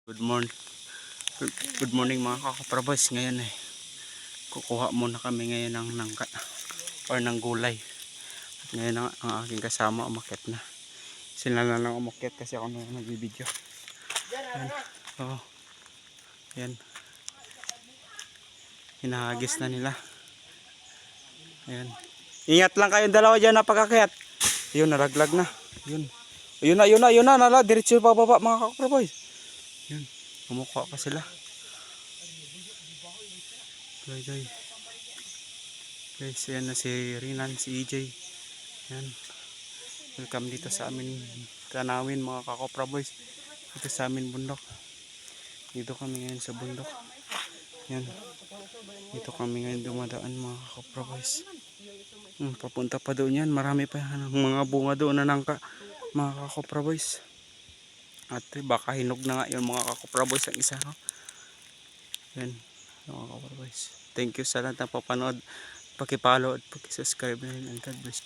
Good morning. Good morning mga kakaprabas. Ngayon kukuha muna kami ngayon ng nangka or ng gulay. At ngayon ang aking kasama umakyat na. Sila na lang umakyat kasi ako na nagbibideo. Yan. Oh. Yan. Hinahagis na nila. Ayan. Ingat lang kayong dalawa dyan na pagkakyat. Yun, naraglag na. Yun. Yun na. Nala, diretso pa baba mga kakaprabas. Yun. Kumukha pa sila. Guys, yan na si Rinan, si EJ. Yan. Welcome dito sa amin tanawin mga kakopra boys. Dito sa amin bundok. Dito kami ngayon sa bundok. Yan. Dito kami ngayon dumadaan mga kakopra boys. Papunta pa doon yan. Marami pa yan. Mga bunga doon na nangka mga kakopra boys. At baka hinog na nga yun mga kakopra boys ang isa. No? Yan. Mga kakopra boys. Thank you sa lahat na papanood. Paki-follow at paki-subscribe na rin. And God bless.